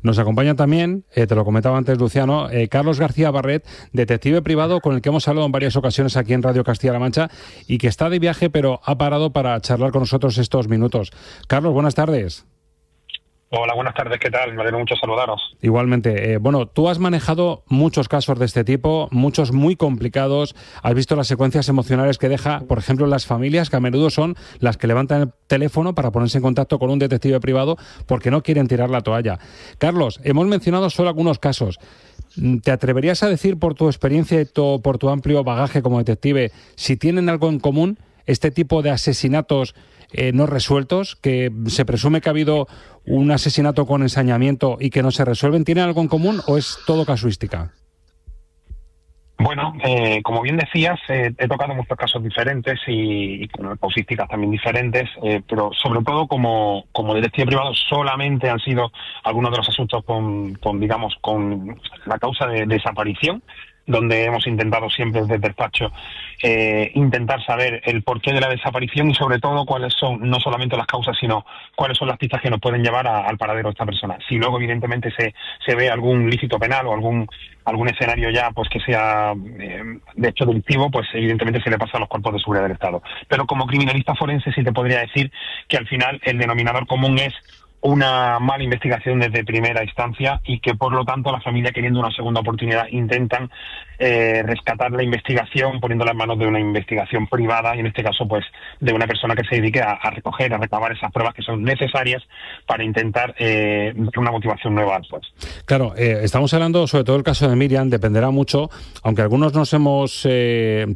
Nos acompaña también, te lo comentaba antes Luciano, Carlos García Barret, detective privado con el que hemos hablado en varias ocasiones aquí en Radio Castilla-La Mancha y que está de viaje pero ha parado para charlar con nosotros estos minutos. Carlos, buenas tardes. Hola, buenas tardes, ¿qué tal? Me alegro mucho saludaros. Igualmente. Bueno, tú has manejado muchos casos de este tipo, muchos muy complicados. Has visto las secuencias emocionales que deja, por ejemplo, las familias, que a menudo son las que levantan el teléfono para ponerse en contacto con un detective privado porque no quieren tirar la toalla. Carlos, hemos mencionado solo algunos casos. ¿Te atreverías a decir, por tu experiencia y por tu amplio bagaje como detective, si tienen algo en común este tipo de asesinatos no resueltos, que se presume que ha habido un asesinato con ensañamiento y que no se resuelven? ¿Tienen algo en común o es todo casuística? Bueno, como bien decías, he tocado muchos casos diferentes y con causísticas también diferentes, pero sobre todo como detective privado solamente han sido algunos de los asuntos con la causa de desaparición, donde hemos intentado siempre desde el despacho intentar saber el porqué de la desaparición y sobre todo cuáles son no solamente las causas, sino cuáles son las pistas que nos pueden llevar al paradero de esta persona. Si luego evidentemente se ve algún ilícito penal o algún escenario ya pues que sea de hecho delictivo, pues evidentemente se le pasa a los cuerpos de seguridad del Estado. Pero como criminalista forense sí te podría decir que al final el denominador común es una mala investigación desde primera instancia y que por lo tanto la familia, queriendo una segunda oportunidad, intentan rescatar la investigación poniéndola en manos de una investigación privada y en este caso pues de una persona que se dedique a recoger, a recabar esas pruebas que son necesarias para intentar dar una motivación nueva después. Claro, estamos hablando sobre todo del caso de Miriam, dependerá mucho, aunque algunos nos hemos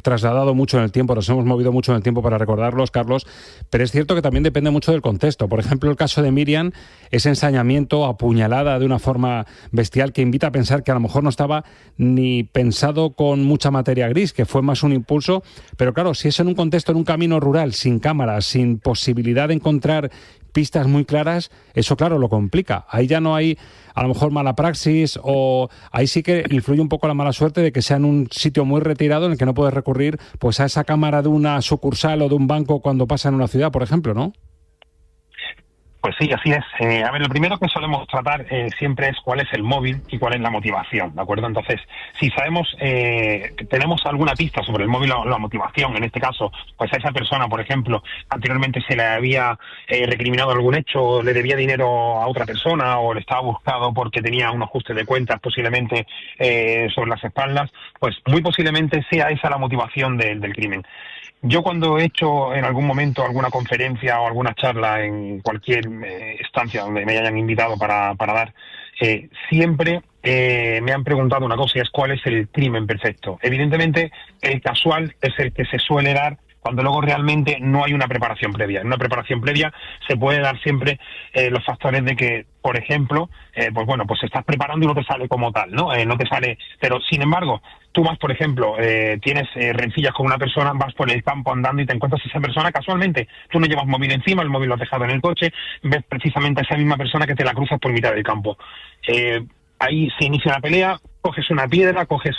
trasladado mucho en el tiempo, nos hemos movido mucho en el tiempo para recordarlos, Carlos, pero es cierto que también depende mucho del contexto. Por ejemplo, el caso de Miriam, ese ensañamiento, apuñalada de una forma bestial que invita a pensar que a lo mejor no estaba ni pensado con mucha materia gris, que fue más un impulso, pero claro, si es en un contexto, en un camino rural, sin cámaras, sin posibilidad de encontrar pistas muy claras, eso claro lo complica. Ahí ya no hay a lo mejor mala praxis, o ahí sí que influye un poco la mala suerte de que sea en un sitio muy retirado en el que no puedes recurrir pues a esa cámara de una sucursal o de un banco cuando pasa en una ciudad, por ejemplo, ¿no? Pues sí, así es. A ver, lo primero que solemos tratar siempre es cuál es el móvil y cuál es la motivación, ¿de acuerdo? Entonces, si sabemos que tenemos alguna pista sobre el móvil o la motivación, en este caso, pues a esa persona, por ejemplo, anteriormente se le había recriminado algún hecho, o le debía dinero a otra persona, o le estaba buscado porque tenía un ajuste de cuentas posiblemente sobre las espaldas, pues muy posiblemente sea esa la motivación del crimen. Yo cuando he hecho en algún momento alguna conferencia o alguna charla en cualquier estancia donde me hayan invitado para dar, siempre me han preguntado una cosa, y es cuál es el crimen perfecto. Evidentemente, el casual es el que se suele dar cuando luego realmente no hay una preparación previa. En una preparación previa se puede dar siempre los factores de que, por ejemplo, pues estás preparando y no te sale como tal, ¿no? No te sale, pero sin embargo, tú vas, por ejemplo, tienes rencillas con una persona, vas por el campo andando y te encuentras a esa persona casualmente. Tú no llevas móvil encima, el móvil lo has dejado en el coche, ves precisamente a esa misma persona que te la cruzas por mitad del campo. Ahí se inicia la pelea, coges una piedra, coges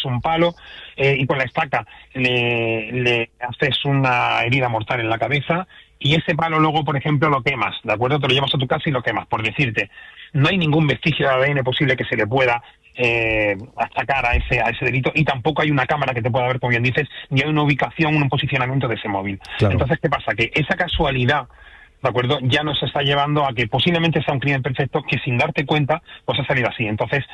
un palo y con la estaca le haces una herida mortal en la cabeza y ese palo luego, por ejemplo, lo quemas, ¿de acuerdo? Te lo llevas a tu casa y lo quemas, por decirte. No hay ningún vestigio de ADN posible que se le pueda atacar a ese delito y tampoco hay una cámara que te pueda ver, como bien dices, ni hay una ubicación, un posicionamiento de ese móvil. Claro. Entonces, ¿qué pasa? Que esa casualidad, ¿de acuerdo?, ya nos está llevando a que posiblemente sea un crimen perfecto que sin darte cuenta pues ha salido así. Entonces,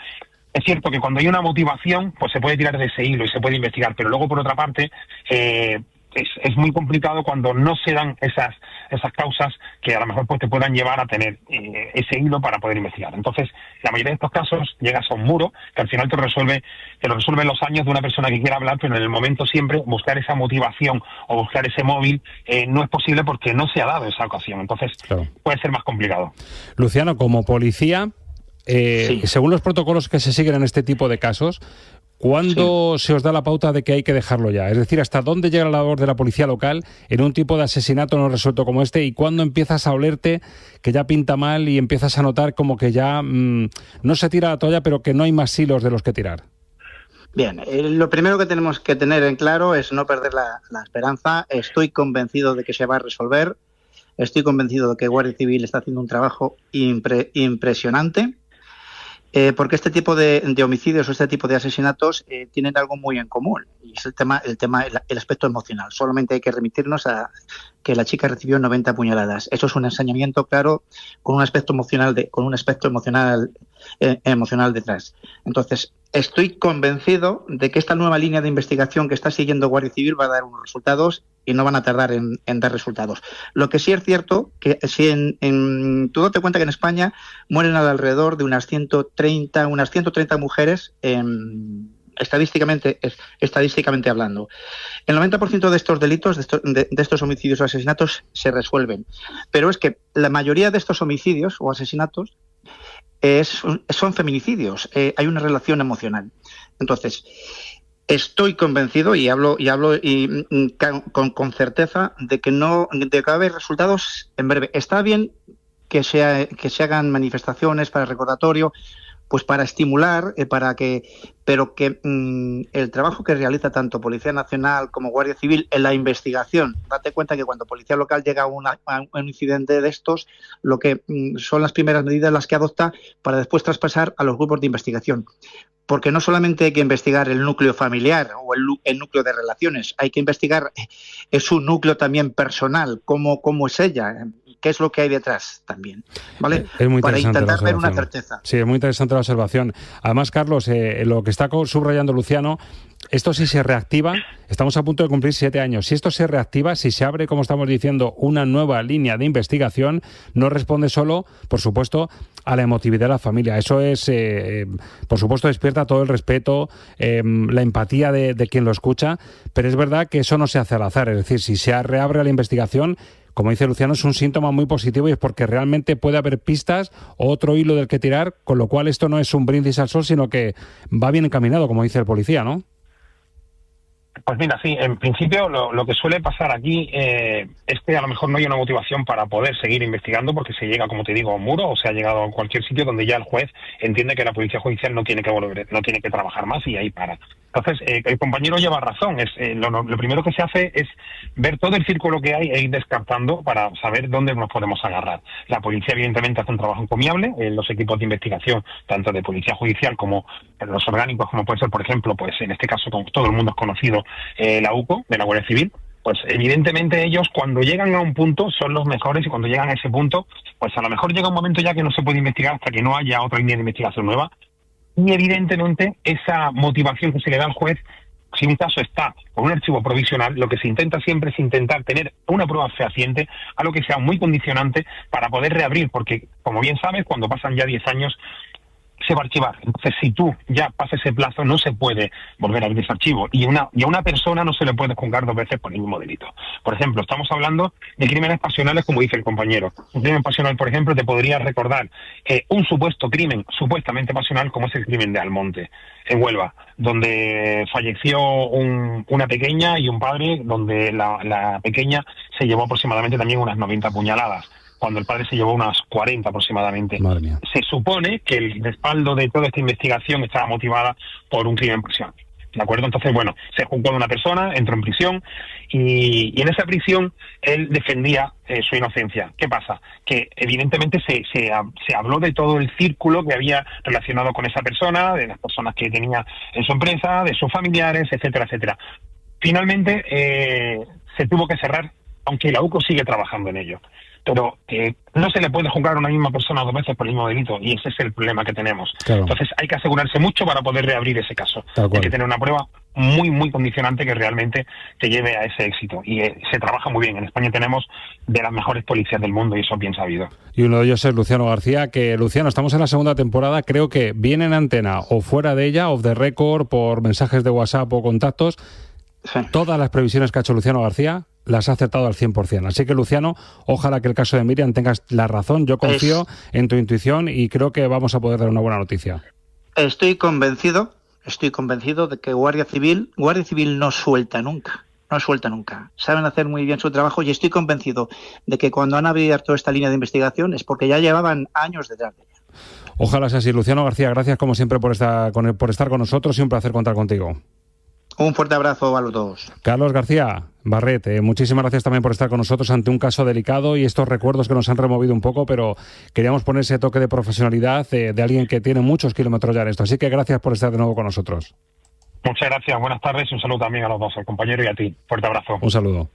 es cierto que cuando hay una motivación pues se puede tirar de ese hilo y se puede investigar, pero luego por otra parte es muy complicado cuando no se dan esas causas que a lo mejor pues te puedan llevar a tener ese hilo para poder investigar. Entonces, la mayoría de estos casos llegas a un muro que al final te lo resuelve los años de una persona que quiera hablar, pero en el momento siempre buscar esa motivación o buscar ese móvil no es posible porque no se ha dado esa ocasión. Entonces, claro, puede ser más complicado. Luciano, como policía, sí, según los protocolos que se siguen en este tipo de casos, ¿cuándo se os da la pauta de que hay que dejarlo ya? Es decir, ¿hasta dónde llega la labor de la policía local en un tipo de asesinato no resuelto como este? ¿Y cuándo empiezas a olerte que ya pinta mal y empiezas a notar como que ya no se tira la toalla, pero que no hay más hilos de los que tirar? Bien, lo primero que tenemos que tener en claro es no perder la esperanza. Estoy convencido de que se va a resolver. Estoy convencido de que Guardia Civil está haciendo un trabajo impresionante. Porque este tipo de homicidios o este tipo de asesinatos tienen algo muy en común, y es el aspecto emocional. Solamente hay que remitirnos a que la chica recibió 90 puñaladas. Eso es un ensañamiento claro con un aspecto emocional detrás. Entonces, estoy convencido de que esta nueva línea de investigación que está siguiendo Guardia Civil va a dar unos resultados y no van a tardar en dar resultados. Lo que sí es cierto, que si tú date cuenta que en España mueren alrededor de unas 130 mujeres, estadísticamente hablando. El 90% de estos delitos, de estos homicidios o asesinatos, se resuelven. Pero es que la mayoría de estos homicidios o asesinatos son feminicidios. Hay una relación emocional. Entonces, estoy convencido y hablo con certeza de que va a haber resultados en breve. Está bien que se hagan manifestaciones para recordatorio, pues para estimular, pero que el trabajo que realiza tanto Policía Nacional como Guardia Civil en la investigación, date cuenta que cuando Policía Local llega a un incidente de estos, lo que son las primeras medidas las que adopta para después traspasar a los grupos de investigación. Porque no solamente hay que investigar el núcleo familiar o el núcleo de relaciones, hay que investigar su núcleo también personal, cómo es ella, qué es lo que hay detrás también, ¿vale? Es muy para intentar ver una observación. certeza. Sí, es muy interesante la observación. Además, Carlos, lo que está subrayando Luciano, esto si se reactiva, estamos a punto de cumplir 7 años, si esto se reactiva, si se abre, como estamos diciendo, una nueva línea de investigación, no responde solo, por supuesto, a la emotividad de la familia. Eso es, por supuesto, despierta todo el respeto, la empatía de quien lo escucha, pero es verdad que eso no se hace al azar. Es decir, si se reabre la investigación, como dice Luciano, es un síntoma muy positivo y es porque realmente puede haber pistas o otro hilo del que tirar, con lo cual esto no es un brindis al sol, sino que va bien encaminado, como dice el policía, ¿no? Pues mira, sí, en principio lo que suele pasar aquí es que a lo mejor no hay una motivación para poder seguir investigando porque se llega, como te digo, a un muro o se ha llegado a cualquier sitio donde ya el juez entiende que la policía judicial no tiene que trabajar más y ahí para. Entonces, el compañero lleva razón. Lo primero que se hace es ver todo el círculo que hay e ir descartando para saber dónde nos podemos agarrar. La policía, evidentemente, hace un trabajo encomiable. Los equipos de investigación, tanto de policía judicial como los orgánicos, como puede ser, por ejemplo, pues en este caso, como todo el mundo es conocido, la UCO, de la Guardia Civil, pues evidentemente ellos cuando llegan a un punto son los mejores y cuando llegan a ese punto, pues a lo mejor llega un momento ya que no se puede investigar hasta que no haya otra línea de investigación nueva. Y evidentemente esa motivación que se le da al juez, si un caso está con un archivo provisional, lo que se intenta siempre es intentar tener una prueba fehaciente, algo que sea muy condicionante para poder reabrir, porque como bien sabes, cuando pasan ya 10 años se va a archivar. Entonces, si tú ya pasas ese plazo, no se puede volver a abrir ese archivo. Y a una persona no se le puede juzgar 2 veces por el mismo delito. Por ejemplo, estamos hablando de crímenes pasionales, como dice el compañero. Un crimen pasional, por ejemplo, te podría recordar un supuesto crimen supuestamente pasional, como es el crimen de Almonte, en Huelva, donde falleció una pequeña y un padre, donde la pequeña se llevó aproximadamente también unas 90 puñaladas, cuando el padre se llevó unas 40 aproximadamente. Madre mía. Se supone que el respaldo de toda esta investigación estaba motivada por un crimen pasional. ¿De acuerdo? Entonces, bueno, se juzgó a una persona, entró en prisión y en esa prisión él defendía su inocencia. ¿Qué pasa? Que evidentemente se habló de todo el círculo que había relacionado con esa persona, de las personas que tenía en su empresa, de sus familiares, etcétera, etcétera. Finalmente se tuvo que cerrar, aunque la UCO sigue trabajando en ello. Pero no se le puede juzgar a una misma persona 2 veces por el mismo delito, y ese es el problema que tenemos. Claro. Entonces hay que asegurarse mucho para poder reabrir ese caso. Tal cual. Hay que tener una prueba muy, muy condicionante que realmente te lleve a ese éxito. Y se trabaja muy bien. En España tenemos de las mejores policías del mundo y eso es bien sabido. Y uno de ellos es Luciano García, que Luciano, estamos en la segunda temporada, creo que viene en antena o fuera de ella, off the record, por mensajes de WhatsApp o contactos. Sí. Todas las previsiones que ha hecho Luciano García las ha acertado al 100%. Así que, Luciano, ojalá que el caso de Miriam tengas la razón. Yo confío en tu intuición y creo que vamos a poder dar una buena noticia. Estoy convencido de que Guardia Civil no suelta nunca. No suelta nunca. Saben hacer muy bien su trabajo y estoy convencido de que cuando han abierto esta línea de investigación es porque ya llevaban años detrás de ella. Ojalá sea así. Luciano García, gracias como siempre por estar con nosotros y un placer contar contigo. Un fuerte abrazo a los dos. Carlos García Barret, muchísimas gracias también por estar con nosotros ante un caso delicado y estos recuerdos que nos han removido un poco, pero queríamos poner ese toque de profesionalidad de alguien que tiene muchos kilómetros ya en esto. Así que gracias por estar de nuevo con nosotros. Muchas gracias, buenas tardes y un saludo también a los dos, al compañero y a ti. Fuerte abrazo. Un saludo.